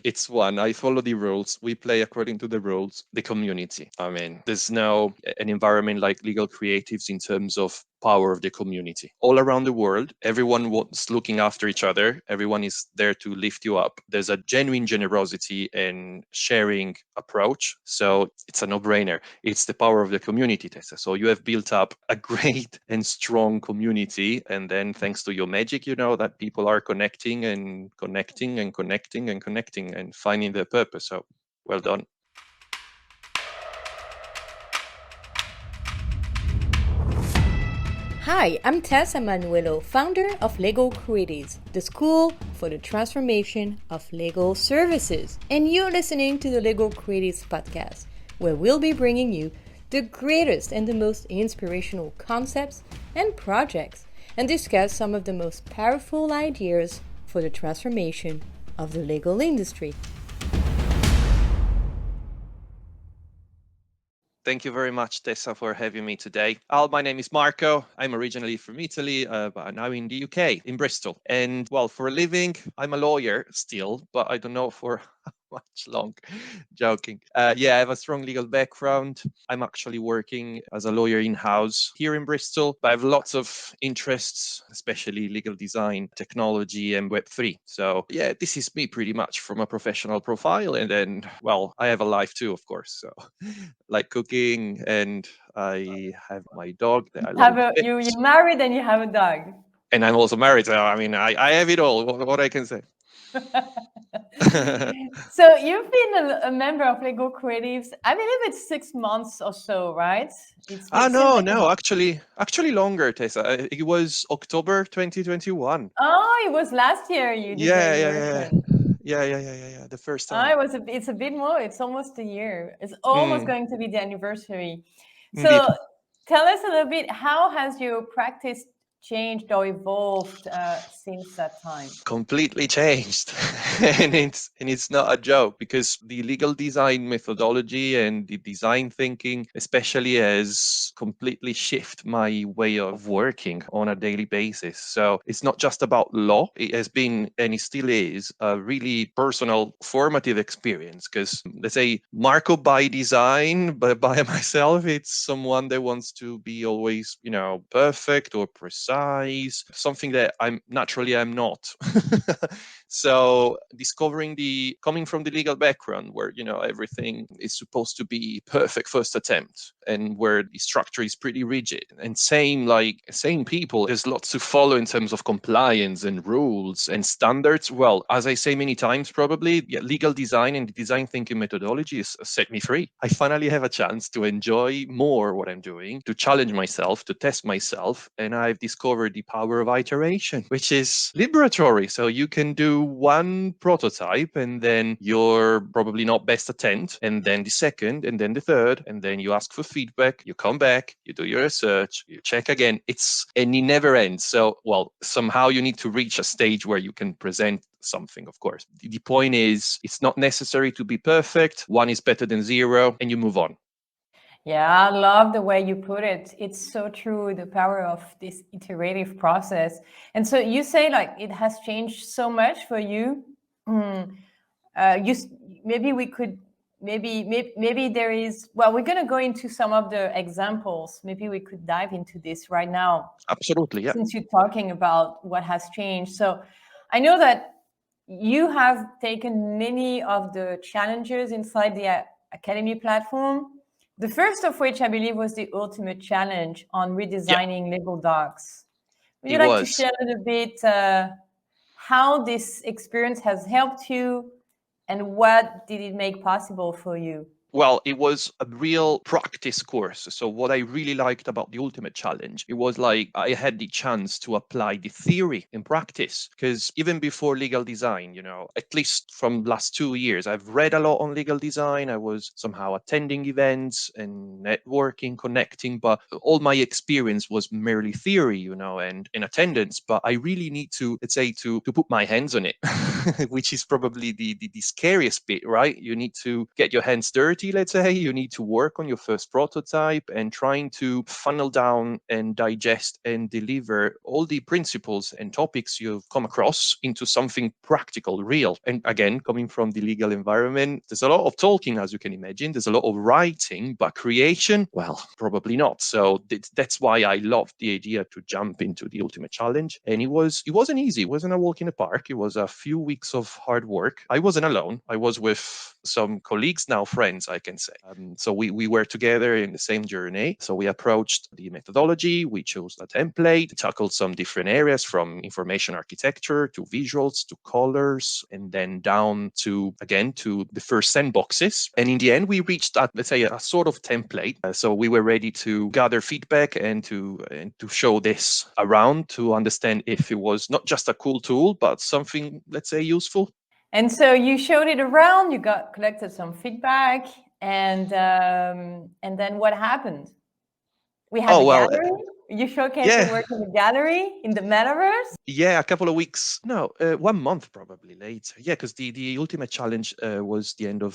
It's one. I follow the rules. We play according to the rules. The community. I mean, there's no an environment like legal creatives in terms of power of the community. All around the world, everyone was looking after each other. Everyone is there to lift you up. There's a genuine generosity and sharing approach. So it's a no-brainer. It's the power of the community, Tessa. So you have built up a great and strong community. And then thanks to your magic, that people are connecting and connecting and connecting and connecting and finding their purpose. So well done. Hi, I'm Tess Emanuelo, founder of Legal Creatives, the school for the transformation of legal services. And you're listening to the Legal Creatives podcast, where we'll be bringing you the greatest and the most inspirational concepts and projects and discuss some of the most powerful ideas for the transformation of the legal industry. Thank you very much, Tessa, for having me today. My name is Marco. I'm originally from Italy, but I'm now in the UK, in Bristol. And well, for a living, I'm a lawyer still, but I don't know for how much long. Joking. Yeah, I have a strong legal background. I'm actually working as a lawyer in-house here in Bristol, but I have lots of interests, especially legal design, technology, and Web3. So yeah, this is me pretty much from a professional profile. And then, well, I have a life too, of course. So like cooking, and I have my dog that I love Have it to you bits. married and you have a dog. And I'm also married. So I mean, I have it all. What I can say. So you've been a member of Lego Creatives. I believe it's 6 months or so, right? Seems No, like no, actually longer, Tessa. It was October 2021. oh, it was last year you did the Yeah, yeah, yeah, immersion. yeah. The first Oh, time. it's a bit more. It's almost a year. It's almost Mm, going to be the anniversary. indeed. So tell us a little bit. How has your practice changed or evolved since that time? Completely changed. And it's not a joke, because the legal design methodology and the design thinking especially has completely shift my way of working on a daily basis. So it's not just about law. It has been, and it still is, a really personal formative experience, because let's say Marco by design, but by myself, it's someone that wants to be always perfect or precise, something that I'm not. So discovering the coming from the legal background, where everything is supposed to be perfect first attempt, and where the structure is pretty rigid, and same people, there's lots to follow in terms of compliance and rules and standards. Well, as I say many times, probably, yeah, legal design and the design thinking methodology has set me free. I finally have a chance to enjoy more what I'm doing, to challenge myself, to test myself, and I've discovered the power of iteration, which is liberatory. So you can do one prototype, and then you're probably not best attempt, and then the second, and then the third, and then you ask for feedback, you come back, you do your research, you check again. And it never ends. So, well, somehow you need to reach a stage where you can present something, of course. The point is, it's not necessary to be perfect. One is better than zero, and you move on. Yeah, I love the way you put it. It's so true, the power of this iterative process. And so you say like it has changed so much for you. Mm, you maybe we could maybe there is well we're going to go into some of the examples. Maybe we could dive into this right now Absolutely, yeah. since you're talking about what has changed. So I know that you have taken many of the challenges inside the Academy platform. The first of which I believe was the ultimate challenge on Yeah, redesigning legal docs. Would it you like to was. share a little bit how this experience has helped you and what did it make possible for you? Well, it was a real practice course. So what I really liked about the Ultimate Challenge, it was like I had the chance to apply the theory in practice. Because even before legal design, at least from last 2 years, I've read a lot on legal design. I was somehow attending events and networking, connecting, but all my experience was merely theory, and in attendance. But I really need to, let's say, to put my hands on it, which is probably the scariest bit, right? You need to get your hands dirty, maturity, let's say. You need to work on your first prototype and trying to funnel down and digest and deliver all the principles and topics you've come across into something practical, real. And again, coming from the legal environment, there's a lot of talking, as you can imagine. There's a lot of writing, but creation, well, probably not. So that's why I loved the idea to jump into the ultimate challenge. And it wasn't easy. It wasn't a walk in the park. It was a few weeks of hard work. I wasn't alone. I was with some colleagues, now friends, I can say. So we were together in the same journey. So we approached the methodology, we chose a template, tackled some different areas from information architecture to visuals to colors, and then down to, again, to the first sandboxes. And in the end, we reached, let's say, a sort of template. So we were ready to gather feedback and to show this around to understand if it was not just a cool tool, but something, let's say, useful. And so you showed it around, you got collected some feedback, and then what happened? We had Oh, the well, gallery. You showcased your yeah. work in the gallery in the metaverse. Yeah, a couple of weeks. No, 1 month probably later. Yeah, because the ultimate challenge was the end of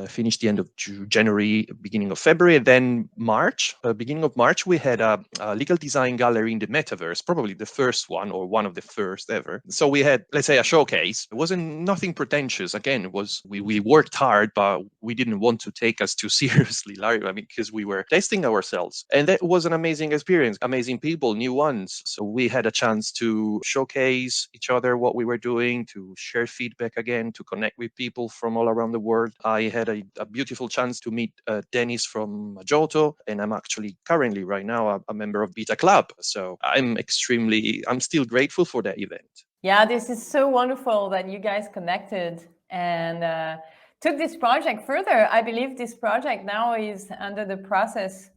finished the end of January, beginning of February, and then March. Beginning of March, we had a legal design gallery in the metaverse, probably the first one or one of the first ever. So we had, let's say, a showcase. It wasn't nothing pretentious. Again, it was we worked hard, but we didn't want to take us too seriously, like, I mean, because we were testing ourselves, and that was an amazing experience. Amazing people, new ones. So we had a chance to showcase each other what we were doing, to share feedback again, to connect with people from all around the world. I had a beautiful chance to meet Dennis from Majoto, and I'm actually currently right now a member of Beta Club. So I'm still grateful for that event. Yeah, this is so wonderful that you guys connected and took this project further. I believe this project now is under the process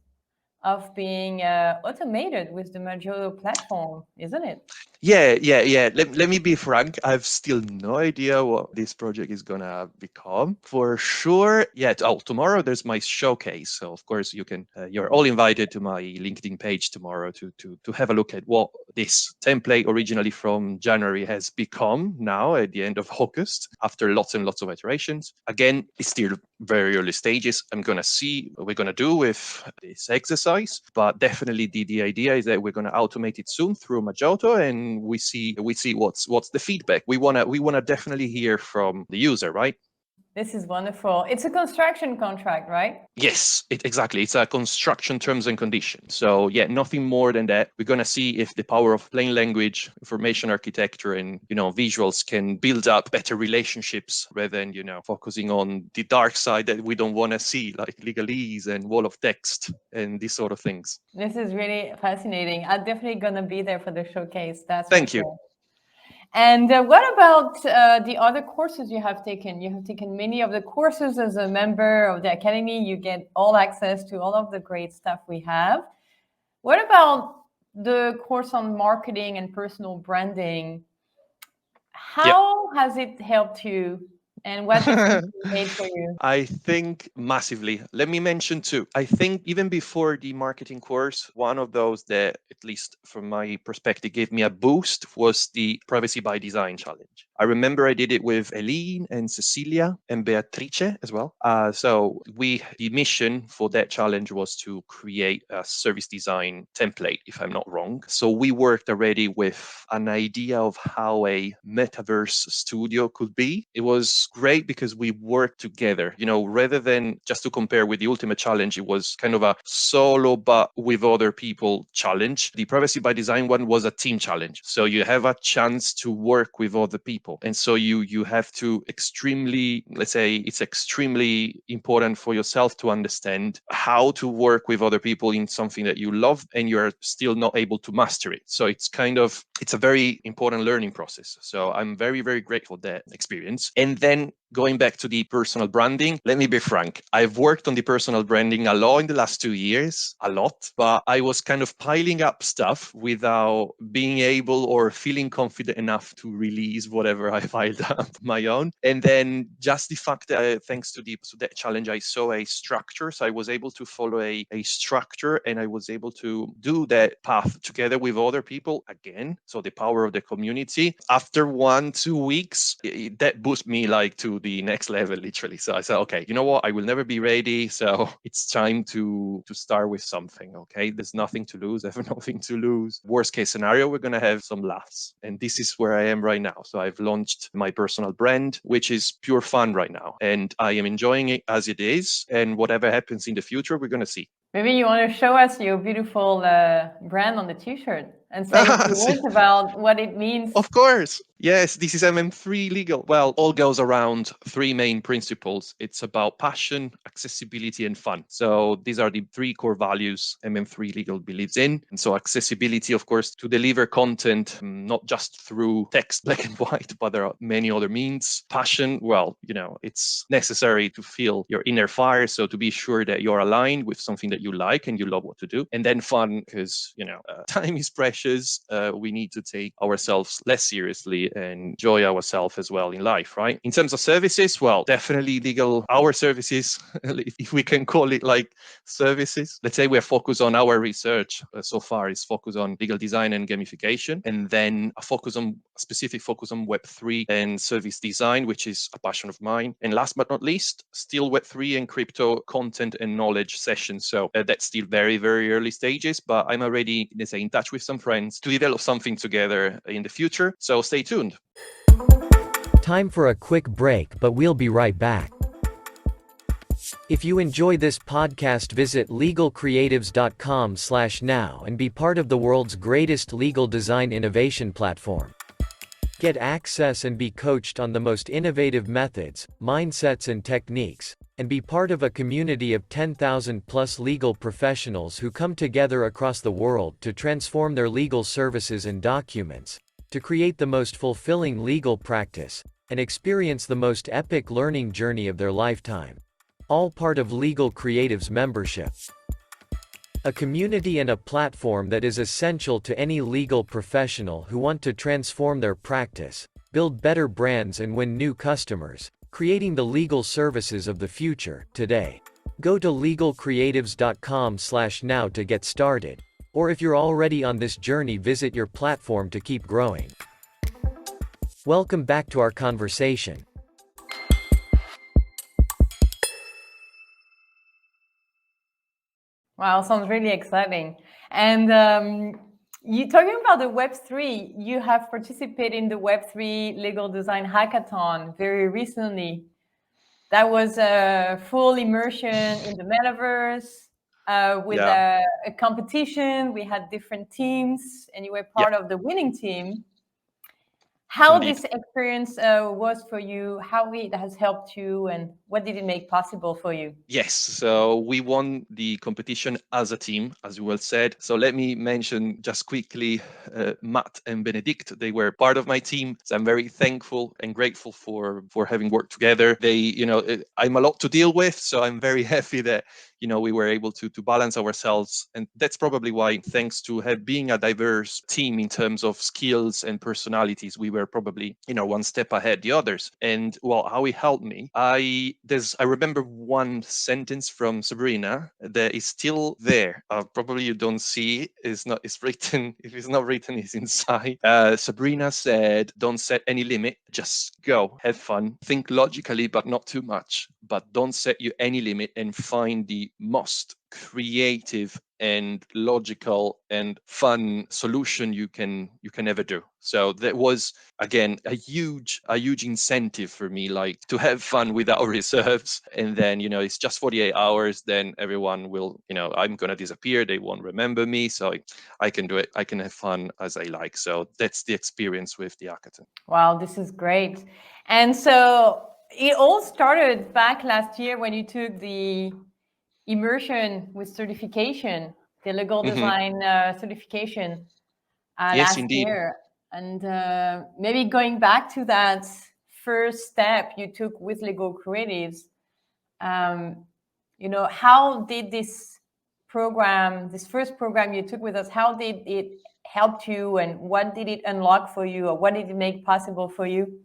of being automated with the Majodo platform, isn't it? Yeah. Let me be frank. I've still no idea what this project is gonna become. For sure, yeah. Tomorrow there's my showcase. So of course you're all invited to my LinkedIn page tomorrow to have a look at what this template originally from January has become now at the end of August after lots and lots of iterations. Again, it's still very early stages. I'm gonna see what we're gonna do with this exercise, but definitely the idea is that we're gonna automate it soon through Majoto, and we see what's the feedback. We wanna definitely hear from the user, right? This is wonderful. It's a construction contract, right? Yes, exactly. It's a construction terms and conditions. So yeah, nothing more than that. We're gonna see if the power of plain language, information architecture, and visuals can build up better relationships rather than focusing on the dark side that we don't want to see, like legalese and wall of text and these sort of things. This is really fascinating. I'm definitely going to be there for the showcase, that's for Thank you. sure. And what about the other courses you have taken? You have taken many of the courses as a member of the Academy. You get all access to all of the great stuff we have. What about the course on marketing and personal branding? Yeah. How has it helped you? And what difference it made for you? I think massively. Let me mention two. I think even before the marketing course, one of those that, at least from my perspective, gave me a boost was the Privacy by Design challenge. I remember I did it with Eileen and Cecilia and Beatrice as well. So the mission for that challenge was to create a service design template, if I'm not wrong. So we worked already with an idea of how a metaverse studio could be. It was great because we worked together, rather than just to compare with the ultimate challenge, it was kind of a solo but with other people challenge. The Privacy by Design one was a team challenge. So you have a chance to work with other people. And so you have to let's say it's extremely important for yourself to understand how to work with other people in something that you love and you're still not able to master it. So it's a very important learning process. So I'm very, very grateful for that experience. And then going back to the personal branding, let me be frank. I've worked on the personal branding a lot in the last 2 years, a lot, but I was kind of piling up stuff without being able or feeling confident enough to release whatever I filed up my own. And then just the fact that thanks to that challenge, I saw a structure. So I was able to follow a structure and I was able to do that path together with other people again. So the power of the community. After 1-2 weeks, that boosted me like to the next level, literally. So I said, okay, you know what? I will never be ready. So it's time to start with something. Okay. There's nothing to lose. I have nothing to lose. Worst case scenario, we're going to have some laughs. And this is where I am right now. So I've launched my personal brand, which is pure fun right now. And I am enjoying it as it is. And whatever happens in the future, we're going to see. Maybe you want to show us your beautiful brand on the t-shirt and say a few words about what it means. Of course. Yes, this is MM3 Legal. Well, all goes around three main principles. It's about passion, accessibility, and fun. So these are the three core values MM3 Legal believes in. And so accessibility, of course, to deliver content, not just through text, black and white, but there are many other means. Passion, well, it's necessary to feel your inner fire. So to be sure that you're aligned with something that you like and you love what to do. And then fun, because, time is precious. We need to take ourselves less seriously and enjoy ourselves as well in life, right? In terms of services, well, definitely legal, our services, if we can call it like services. Let's say we're focused on our research so far is focused on legal design and gamification, and then a specific focus on Web3 and service design, which is a passion of mine. And last but not least, still Web3 and crypto content and knowledge sessions. So that's still very, very early stages, but I'm already, let's say, in touch with some friends to develop something together in the future. So stay tuned. Time for a quick break, but we'll be right back. If you enjoy this podcast, visit legalcreatives.com/now and be part of the world's greatest legal design innovation platform. Get access and be coached on the most innovative methods, mindsets, and techniques, and be part of a community of 10,000 plus legal professionals who come together across the world to transform their legal services and documents, to create the most fulfilling legal practice, and experience the most epic learning journey of their lifetime. All part of Legal Creatives membership. A community and a platform that is essential to any legal professional who want to transform their practice, build better brands and win new customers, creating the legal services of the future, today. Go to legalcreatives.com/now to get started. Or if you're already on this journey, visit your platform to keep growing. Welcome back to our conversation. Wow, sounds really exciting. And you talking about the Web3, you have participated in the Web3 Legal Design Hackathon very recently. That was a full immersion in the metaverse with a competition. We had different teams, and you were part of the winning team. How Indeed. this experience was for you, how it has helped you, and what did it make possible for you? Yes, so we won the competition as a team, as you well said. So let me mention just quickly Matt and Benedict. They were part of my team. So I'm very thankful and grateful for having worked together. They, I'm a lot to deal with, so I'm very happy that we were able to balance ourselves. And that's probably why, thanks to being a diverse team in terms of skills and personalities, we were probably, one step ahead the others. And well, how it helped me, I remember one sentence from Sabrina that is still there. Probably you don't see it. It's written. If it's not written, it's inside. Sabrina said, "Don't set any limit. Just go, have fun, think logically, but not too much. But don't set you any limit and find the most creative and logical and fun solution you can ever do." So that was, again, a huge incentive for me, like to have fun without reserves. And then it's just 48 hours, then everyone will, I'm gonna disappear, they won't remember me, so I can do it, I can have fun as I like. So that's the experience with the hackathon. Wow, this is great. And so it all started back last year when you took the immersion with certification, the legal design certification Yes, last indeed. year. And maybe going back to that first step you took with Legal Creatives, how did this first program you took with us, how did it help you, and what did it unlock for you, or what did it make possible for you?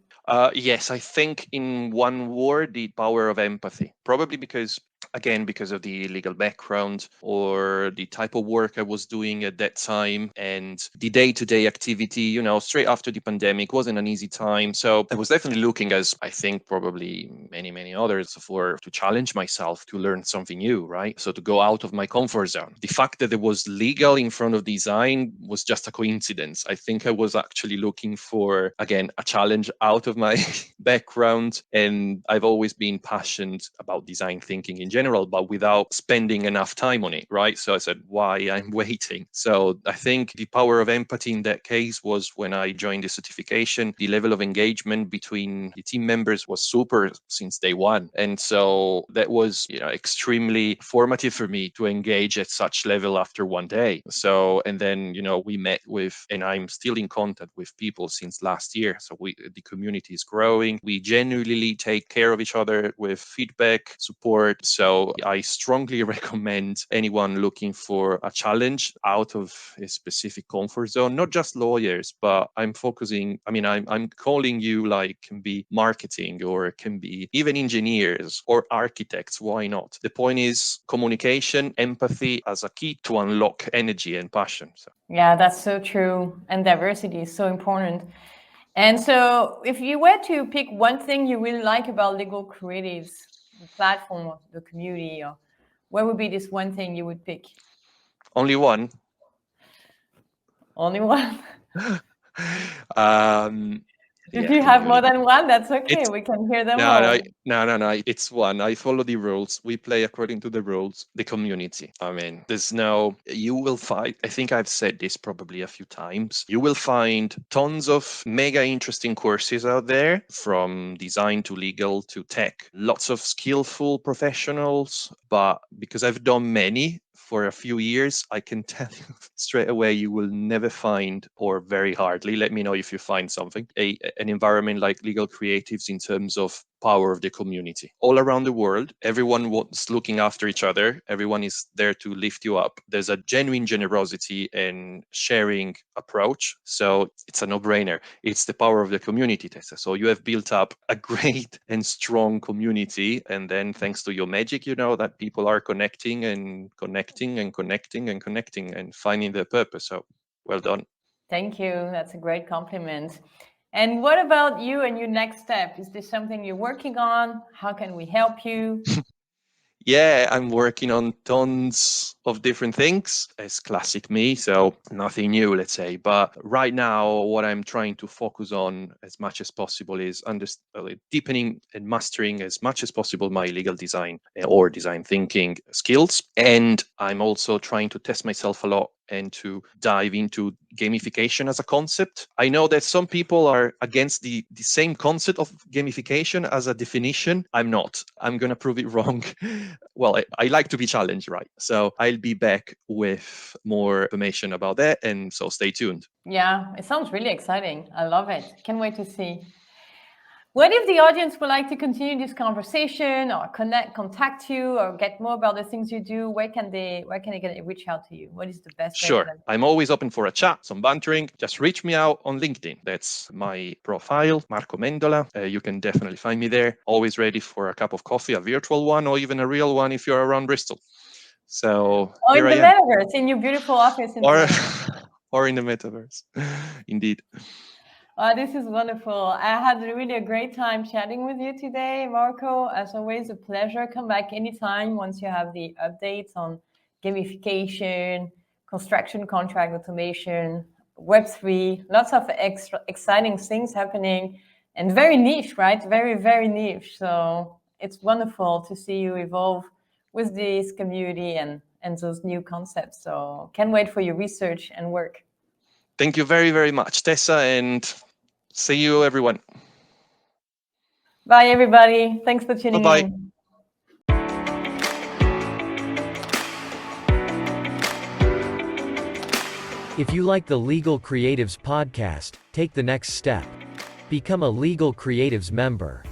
Yes, I think in one word, the power of empathy. Probably because again, because of the legal background or the type of work I was doing at that time and the day-to-day activity, straight after the pandemic wasn't an easy time. So I was definitely looking, as I think probably many others, for to challenge myself, to learn something new, right? So to go out of my comfort zone. The fact that there was legal in front of design was just a coincidence. I think I was actually looking for, again, a challenge out of my background, and I've always been passionate about design thinking in general, but without spending enough time on it, right? So I said, why I'm waiting? So I think the power of empathy in that case was when I joined the certification, the level of engagement between the team members was super since day one. And so that was, extremely formative for me to engage at such level after one day. So, and then, we met with, and I'm still in contact with people since last year. So the community is growing. We genuinely take care of each other with feedback, support. So I strongly recommend anyone looking for a challenge out of a specific comfort zone, not just lawyers, but I'm calling you, like, can be marketing or it can be even engineers or architects. Why not? The point is communication, empathy as a key to unlock energy and passion. So. Yeah, that's so true. And diversity is so important. And so if you were to pick one thing you really like about Legal Creatives, the platform of the community, or what would be this one thing you would pick? Only one. Only one? If Yeah, you to be have more honest. than one, that's okay. It's We can hear them no, no, all. no. It's one. I follow the rules. We play according to the rules. The community. I mean, there's no. You will find. I think I've said this probably a few times. You will find tons of mega interesting courses out there, from design to legal to tech. Lots of skillful professionals. But because I've done many for a few years, I can tell you straight away, you will never find, or very hardly, let me know if you find something, an environment like Legal Creatives in terms of power of the community. All around the world, everyone was looking after each other. Everyone is there to lift you up. There's a genuine generosity and sharing approach. So it's a no-brainer. It's the power of the community, Tessa. So you have built up a great and strong community. And then thanks to your magic, that people are connecting and connecting and connecting and connecting and finding their purpose. So well done. Thank you. That's a great compliment. And what about you and your next step? Is this something you're working on? How can we help you? Yeah, I'm working on tons of different things. It's classic me, so nothing new, let's say. But right now, what I'm trying to focus on as much as possible is deepening and mastering as much as possible my legal design or design thinking skills. And I'm also trying to test myself a lot and to dive into gamification as a concept. I know that some people are against the same concept of gamification as a definition. I'm not. I'm going to prove it wrong. Well, I like to be challenged, right? So I'll be back with more information about that. And so stay tuned. Yeah, it sounds really exciting. I love it. Can't wait to see. What if the audience would like to continue this conversation or contact you or get more about the things you do? Where can they reach out to you? What is the best way for Sure. them? I'm always open for a chat, some bantering. Just reach me out on LinkedIn. That's my profile, Marco Mendola. You can definitely find me there. Always ready for a cup of coffee, a virtual one or even a real one if you're around Bristol. So Oh, here in I the am. metaverse, in your beautiful office in the Or metaverse. or in the metaverse. Indeed. This is wonderful. I had really a great time chatting with you today, Marco. As always, a pleasure. Come back anytime once you have the updates on gamification, construction contract automation, Web3, lots of extra exciting things happening and very niche, right? Very, very niche. So it's wonderful to see you evolve with this community and those new concepts. So can't wait for your research and work. Thank you very, very much, Tessa, and see you, everyone. Bye, everybody. Thanks for tuning Bye-bye. in. If you like the Legal Creatives podcast, take the next step. Become a Legal Creatives member.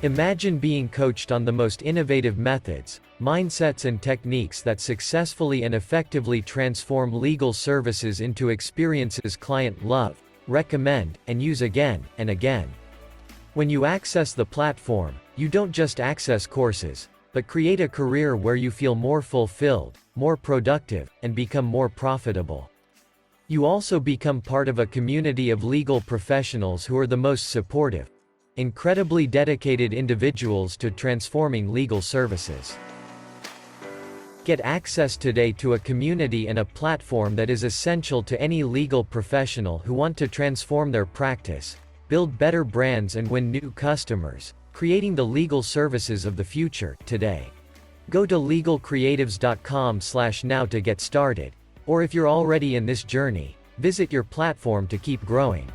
Imagine being coached on the most innovative methods, mindsets, and techniques that successfully and effectively transform legal services into experiences clients love, recommend, and use again and again. When you access the platform, you don't just access courses, but create a career where you feel more fulfilled, more productive, and become more profitable. You also become part of a community of legal professionals who are the most supportive, incredibly dedicated individuals to transforming legal services. Get access today to a community and a platform that is essential to any legal professional who want to transform their practice, build better brands and win new customers, creating the legal services of the future, today. Go to legalcreatives.com/now to get started, or if you're already in this journey, visit your platform to keep growing.